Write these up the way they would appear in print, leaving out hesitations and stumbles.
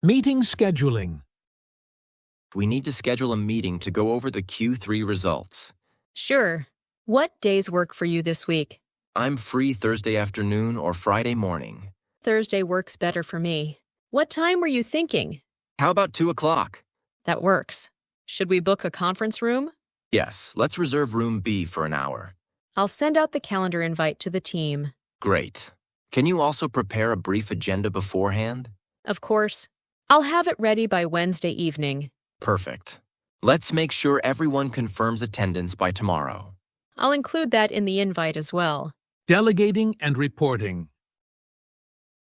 Meeting scheduling. We need to schedule a meeting to go over the Q3 results. Sure. What days work for you this week? I'm free Thursday afternoon or Friday morning. Thursday works better for me. What time were you thinking? How about 2 o'clock? That works. Should we book a conference room? Yes, let's reserve room B for an hour. I'll send out the calendar invite to the team. Great. Can you also prepare a brief agenda beforehand? Of course. I'll have it ready by Wednesday evening. Perfect. Let's make sure everyone confirms attendance by tomorrow. I'll include that in the invite as well. Delegating and reporting.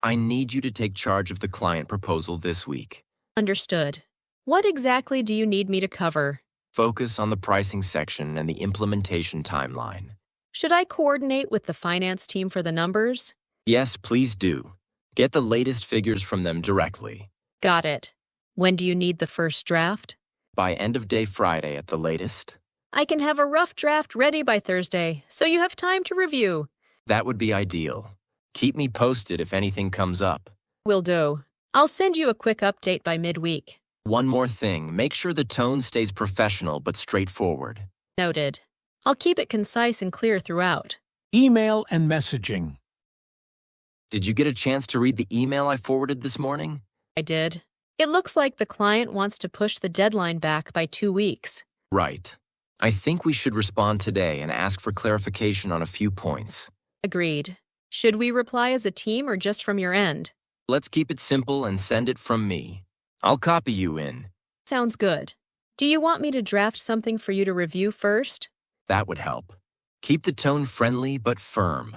I need you to take charge of the client proposal this week. Understood. What exactly do you need me to cover? Focus on the pricing section and the implementation timeline. Should I coordinate with the finance team for the numbers? Yes, please do. Get the latest figures from them directly. Got it. When do you need the first draft? By end of day Friday at the latest. I can have a rough draft ready by Thursday, so you have time to review. That would be ideal. Keep me posted if anything comes up. Will do. I'll send you a quick update by midweek. One more thing, make sure the tone stays professional but straightforward. Noted. I'll keep it concise and clear throughout. Email and messaging. Did you get a chance to read the email I forwarded this morning? I did. It looks like the client wants to push the deadline back by 2 weeks. Right. I think we should respond today and ask for clarification on a few points. Agreed. Should we reply as a team or just from your end? Let's keep it simple and send it from me. I'll copy you in. Sounds good. Do you want me to draft something for you to review first? That would help. Keep the tone friendly but firm.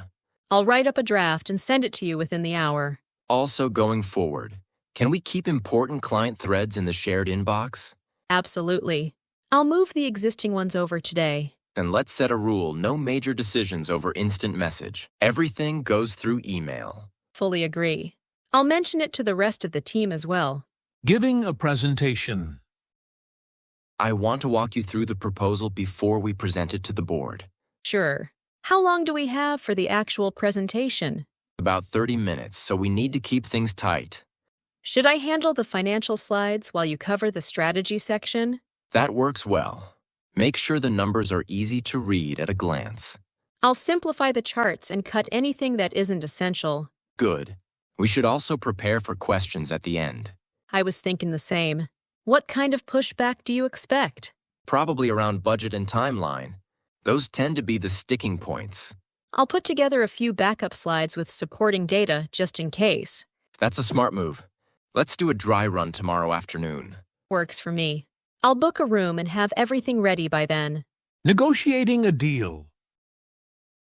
I'll write up a draft and send it to you within the hour. Also, going forward, can we keep important client threads in the shared inbox? Absolutely. I'll move the existing ones over today. Then let's set a rule: no major decisions over instant message. Everything goes through email. Fully agree. I'll mention it to the rest of the team as well. Giving a presentation. I want to walk you through the proposal before we present it to the board. Sure. How long do we have for the actual presentation? About 30 minutes, so we need to keep things tight. Should I handle the financial slides while you cover the strategy section? That works well. Make sure the numbers are easy to read at a glance. I'll simplify the charts and cut anything that isn't essential. Good. We should also prepare for questions at the end. I was thinking the same. What kind of pushback do you expect? Probably around budget and timeline. Those tend to be the sticking points. I'll put together a few backup slides with supporting data just in case. That's a smart move. Let's do a dry run tomorrow afternoon. Works for me. I'll book a room and have everything ready by then. Negotiating a deal.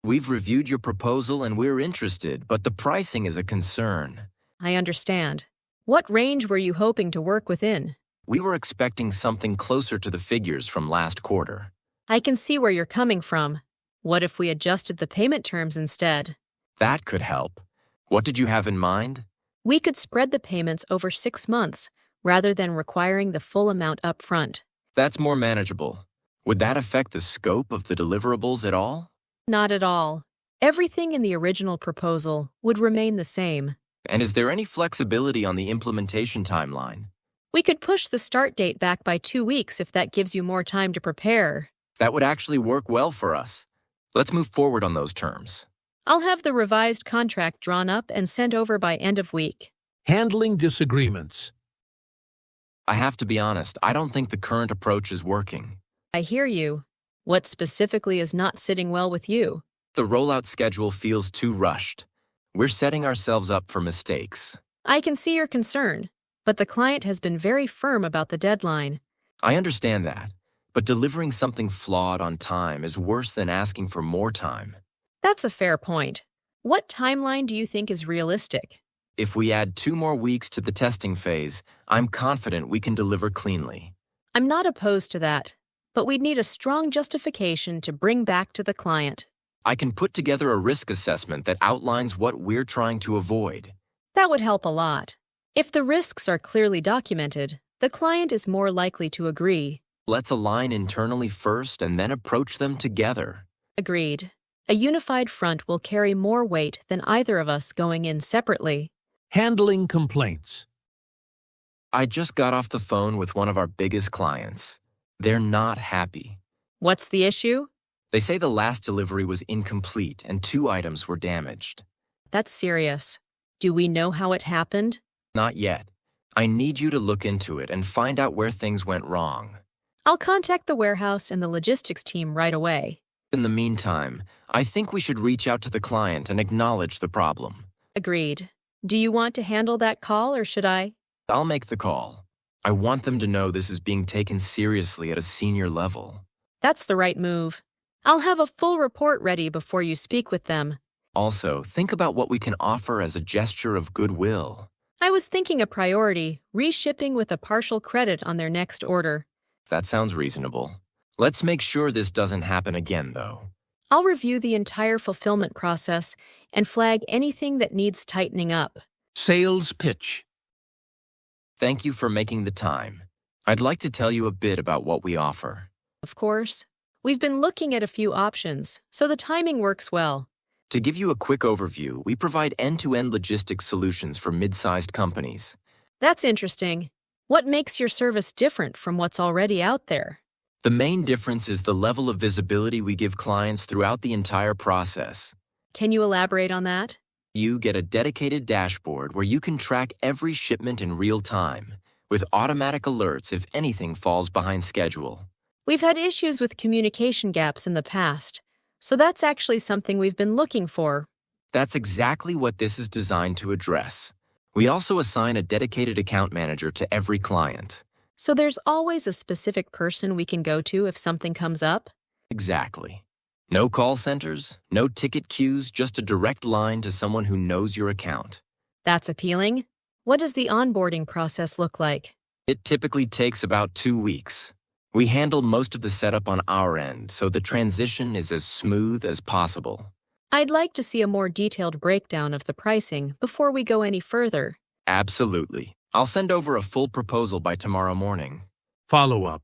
We've reviewed your proposal and we're interested, but the pricing is a concern. I understand. What range were you hoping to work within? We were expecting something closer to the figures from last quarter. I can see where you're coming from. What if we adjusted the payment terms instead? That could help. What did you have in mind? We could spread the payments over 6 months rather than requiring the full amount up front. That's more manageable. Would that affect the scope of the deliverables at all? Not at all. Everything in the original proposal would remain the same. And is there any flexibility on the implementation timeline? We could push the start date back by 2 weeks if that gives you more time to prepare. That would actually work well for us. Let's move forward on those terms. I'll have the revised contract drawn up and sent over by end of week. Handling disagreements. I have to be honest, I don't think the current approach is working. I hear you. What specifically is not sitting well with you? The rollout schedule feels too rushed. We're setting ourselves up for mistakes. I can see your concern, but the client has been very firm about the deadline. I understand that, but delivering something flawed on time is worse than asking for more time. That's a fair point. What timeline do you think is realistic? If we add 2 more weeks to the testing phase, I'm confident we can deliver cleanly. I'm not opposed to that, but we'd need a strong justification to bring back to the client. I can put together a risk assessment that outlines what we're trying to avoid. That would help a lot. If the risks are clearly documented, the client is more likely to agree. Let's align internally first and then approach them together. Agreed. A unified front will carry more weight than either of us going in separately. Handling complaints. I just got off the phone with one of our biggest clients. They're not happy. What's the issue? They say the last delivery was incomplete and 2 items were damaged. That's serious. Do we know how it happened? Not yet. I need you to look into it and find out where things went wrong. I'll contact the warehouse and the logistics team right away. In the meantime, I think we should reach out to the client and acknowledge the problem. Agreed. Do you want to handle that call or should I? I'll make the call. I want them to know this is being taken seriously at a senior level. That's the right move. I'll have a full report ready before you speak with them. Also, think about what we can offer as a gesture of goodwill. I was thinking a priority, reshipping with a partial credit on their next order. That sounds reasonable. Let's make sure this doesn't happen again, though. I'll review the entire fulfillment process and flag anything that needs tightening up. Sales pitch. Thank you for making the time. I'd like to tell you a bit about what we offer. Of course. We've been looking at a few options, so the timing works well. To give you a quick overview, we provide end-to-end logistics solutions for mid-sized companies. That's interesting. What makes your service different from what's already out there? The main difference is the level of visibility we give clients throughout the entire process. Can you elaborate on that? You get a dedicated dashboard where you can track every shipment in real time, with automatic alerts if anything falls behind schedule. We've had issues with communication gaps in the past, so that's actually something we've been looking for. That's exactly what this is designed to address. We also assign a dedicated account manager to every client. So there's always a specific person we can go to if something comes up? Exactly. No call centers, no ticket queues, just a direct line to someone who knows your account. That's appealing. What does the onboarding process look like? It typically takes about 2 weeks. We handle most of the setup on our end, so the transition is as smooth as possible. I'd like to see a more detailed breakdown of the pricing before we go any further. Absolutely. I'll send over a full proposal by tomorrow morning. Follow up.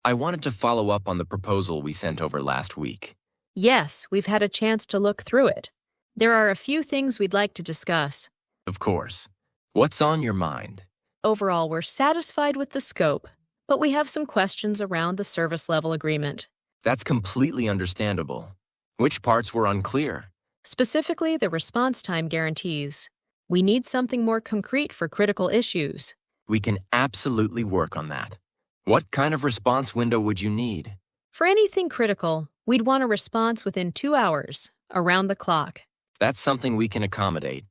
I wanted to follow up on the proposal we sent over last week. Yes, we've had a chance to look through it. There are a few things we'd like to discuss. Of course. What's on your mind? Overall, we're satisfied with the scope, but we have some questions around the service level agreement. That's completely understandable. Which parts were unclear? Specifically, the response time guarantees. We need something more concrete for critical issues. We can absolutely work on that. What kind of response window would you need? For anything critical, we'd want a response within 2 hours, around the clock. That's something we can accommodate.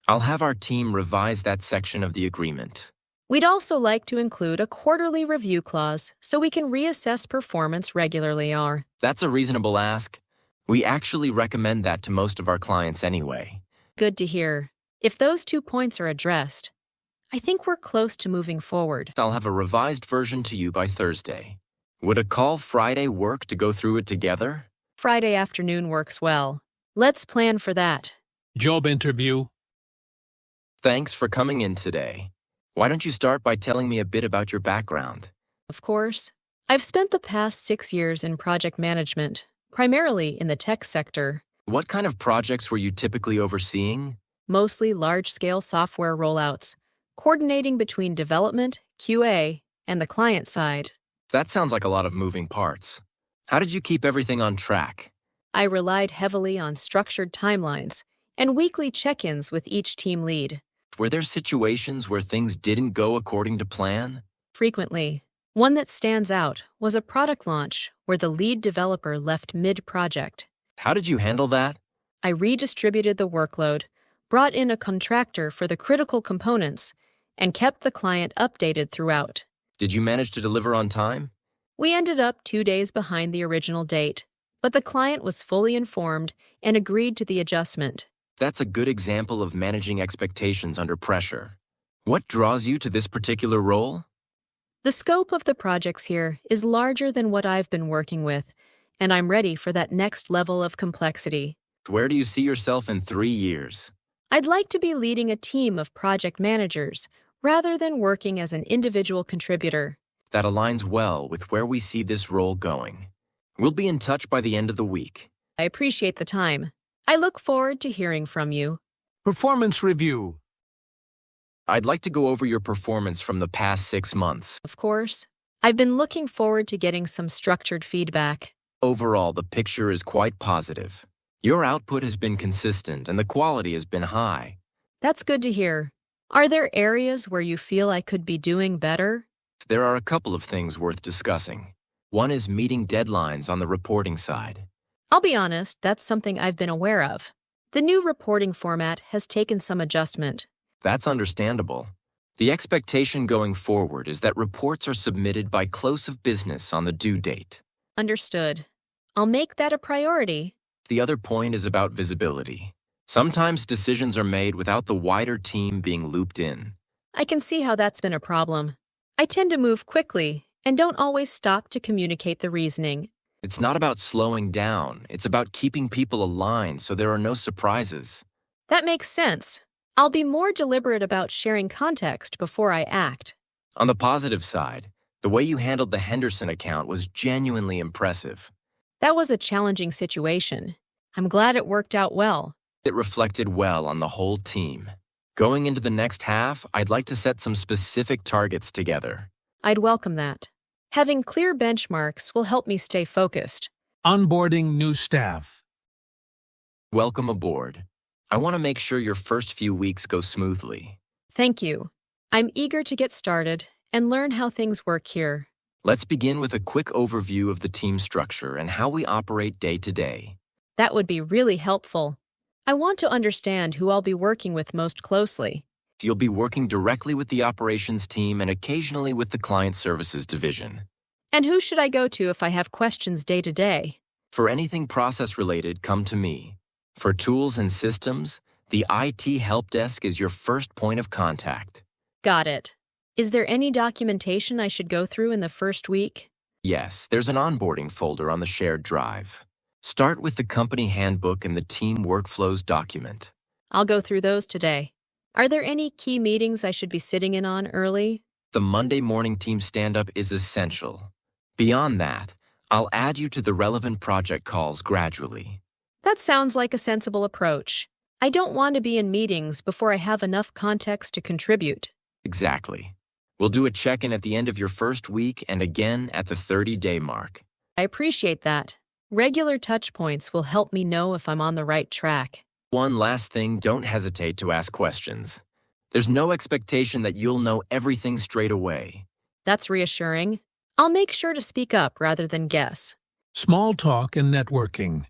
I'll have our team revise that section of the agreement. We'd also like to include a quarterly review clause so we can reassess performance regularly. That's a reasonable ask. We actually recommend that to most of our clients anyway. Good to hear. If those 2 points are addressed, I think we're close to moving forward. I'll have a revised version to you by Thursday. Would a call Friday work to go through it together? Friday afternoon works well. Let's plan for that. Job interview. Thanks for coming in today. Why don't you start by telling me a bit about your background? Of course. I've spent the past 6 years in project management, primarily in the tech sector. What kind of projects were you typically overseeing? Mostly large-scale software rollouts, coordinating between development, QA, and the client side. That sounds like a lot of moving parts. How did you keep everything on track? I relied heavily on structured timelines and weekly check-ins with each team lead. Were there situations where things didn't go according to plan? Frequently. One that stands out was a product launch where the lead developer left mid-project. How did you handle that? I redistributed the workload, brought in a contractor for the critical components, and kept the client updated throughout. Did you manage to deliver on time? We ended up 2 days behind the original date, but the client was fully informed and agreed to the adjustment. That's a good example of managing expectations under pressure. What draws you to this particular role? The scope of the projects here is larger than what I've been working with, and I'm ready for that next level of complexity. Where do you see yourself in 3 years? I'd like to be leading a team of project managers rather than working as an individual contributor. That aligns well with where we see this role going. We'll be in touch by the end of the week. I appreciate the time. I look forward to hearing from you. Performance review. I'd like to go over your performance from the past 6 months. Of course. I've been looking forward to getting some structured feedback. Overall, the picture is quite positive. Your output has been consistent and the quality has been high. That's good to hear. Are there areas where you feel I could be doing better? There are a couple of things worth discussing. One is meeting deadlines on the reporting side. I'll be honest, that's something I've been aware of. The new reporting format has taken some adjustment. That's understandable. The expectation going forward is that reports are submitted by close of business on the due date. Understood. I'll make that a priority. The other point is about visibility. Sometimes decisions are made without the wider team being looped in. I can see how that's been a problem. I tend to move quickly and don't always stop to communicate the reasoning. It's not about slowing down, it's about keeping people aligned so there are no surprises. That makes sense. I'll be more deliberate about sharing context before I act. On the positive side, the way you handled the Henderson account was genuinely impressive. That was a challenging situation. I'm glad it worked out well. It reflected well on the whole team. Going into the next half, I'd like to set some specific targets together. I'd welcome that. Having clear benchmarks will help me stay focused. Onboarding new staff. Welcome aboard. I want to make sure your first few weeks go smoothly. Thank you. I'm eager to get started and learn how things work here. Let's begin with a quick overview of the team structure and how we operate day to day. That would be really helpful. I want to understand who I'll be working with most closely. You'll be working directly with the operations team and occasionally with the client services division. And who should I go to if I have questions day to day? For anything process-related, come to me. For tools and systems, the IT help desk is your first point of contact. Got it. Is there any documentation I should go through in the first week? Yes, there's an onboarding folder on the shared drive. Start with the company handbook and the team workflows document. I'll go through those today. Are there any key meetings I should be sitting in on early? The Monday morning team stand-up is essential. Beyond that, I'll add you to the relevant project calls gradually. That sounds like a sensible approach. I don't want to be in meetings before I have enough context to contribute. Exactly. We'll do a check-in at the end of your first week and again at the 30-day mark. I appreciate that. Regular touch points will help me know if I'm on the right track. One last thing, don't hesitate to ask questions. There's no expectation that you'll know everything straight away. That's reassuring. I'll make sure to speak up rather than guess. Small talk and networking.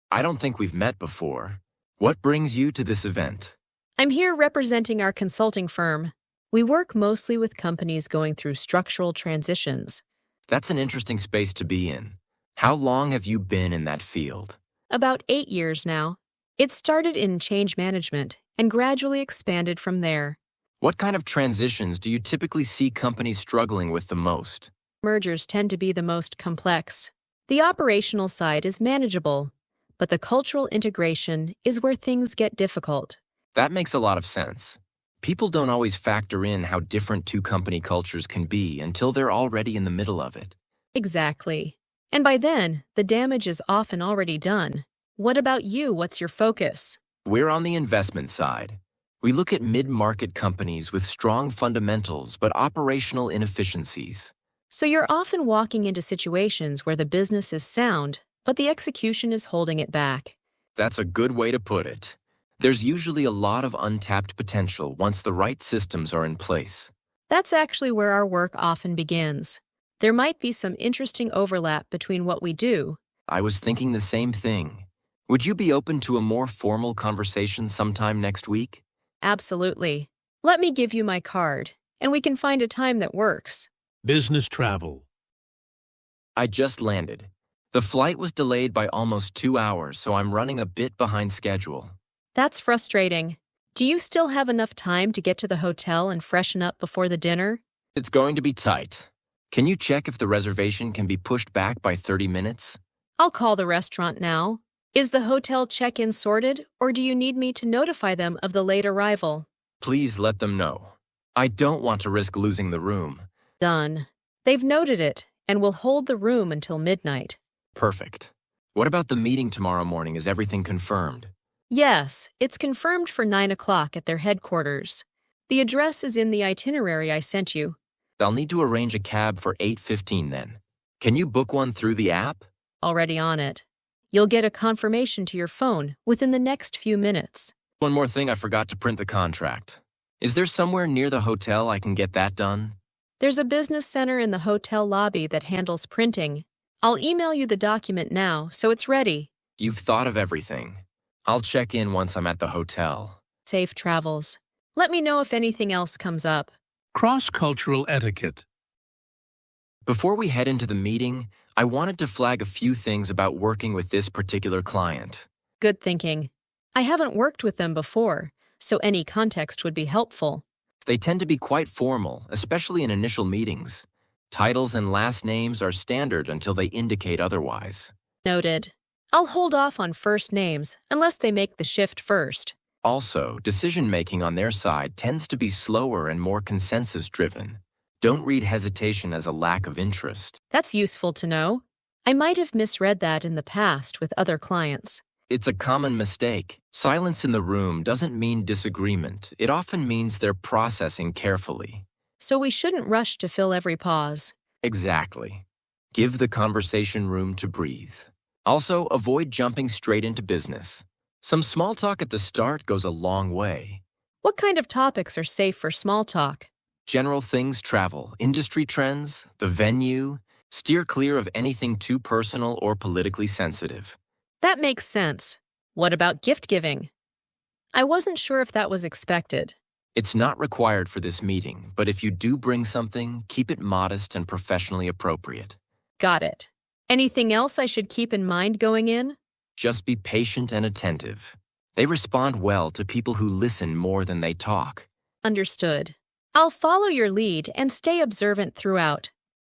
I don't think we've met before. What brings you to this event? I'm here representing our consulting firm. We work mostly with companies going through structural transitions. That's an interesting space to be in. How long have you been in that field? About 8 years now. It started in change management and gradually expanded from there. What kind of transitions do you typically see companies struggling with the most? Mergers tend to be the most complex. The operational side is manageable, but the cultural integration is where things get difficult. That makes a lot of sense. People don't always factor in how different two company cultures can be until they're already in the middle of it. Exactly. And by then, the damage is often already done. What about you? What's your focus? We're on the investment side. We look at mid-market companies with strong fundamentals but operational inefficiencies. So you're often walking into situations where the business is sound, but the execution is holding it back. That's a good way to put it. There's usually a lot of untapped potential once the right systems are in place. That's actually where our work often begins. There might be some interesting overlap between what we do. I was thinking the same thing. Would you be open to a more formal conversation sometime next week? Absolutely. Let me give you my card, and we can find a time that works. Business travel. I just landed. The flight was delayed by almost 2 hours, so I'm running a bit behind schedule. That's frustrating. Do you still have enough time to get to the hotel and freshen up before the dinner? It's going to be tight. Can you check if the reservation can be pushed back by 30 minutes? I'll call the restaurant now. Is the hotel check-in sorted, or do you need me to notify them of the late arrival? Please let them know. I don't want to risk losing the room. Done. They've noted it and will hold the room until midnight. Perfect. What about the meeting tomorrow morning? Is everything confirmed? Yes, it's confirmed for 9 o'clock at their headquarters. The address is in the itinerary I sent you. I'll need to arrange a cab for 8:15 then. Can you book one through the app? Already on it. You'll get a confirmation to your phone within the next few minutes. One more thing, I forgot to print the contract. Is there somewhere near the hotel I can get that done? There's a business center in the hotel lobby that handles printing. I'll email you the document now, so it's ready. You've thought of everything. I'll check in once I'm at the hotel. Safe travels. Let me know if anything else comes up. Cross-cultural etiquette. Before we head into the meeting, I wanted to flag a few things about working with this particular client. Good thinking. I haven't worked with them before, so any context would be helpful. They tend to be quite formal, especially in initial meetings. Titles and last names are standard until they indicate otherwise. Noted. I'll hold off on first names unless they make the shift first. Also, decision-making on their side tends to be slower and more consensus-driven. Don't read hesitation as a lack of interest. That's useful to know. I might have misread that in the past with other clients. It's a common mistake. Silence in the room doesn't mean disagreement. It often means they're processing carefully. So we shouldn't rush to fill every pause. Exactly. Give the conversation room to breathe. Also, avoid jumping straight into business. Some small talk at the start goes a long way. What kind of topics are safe for small talk? General things travel, industry trends, the venue. Steer clear of anything too personal or politically sensitive. That makes sense. What about gift giving? I wasn't sure if that was expected. It's not required for this meeting, but if you do bring something, keep it modest and professionally appropriate. Got it. Anything else I should keep in mind going in? Just be patient and attentive. They respond well to people who listen more than they talk. Understood. I'll follow your lead and stay observant throughout.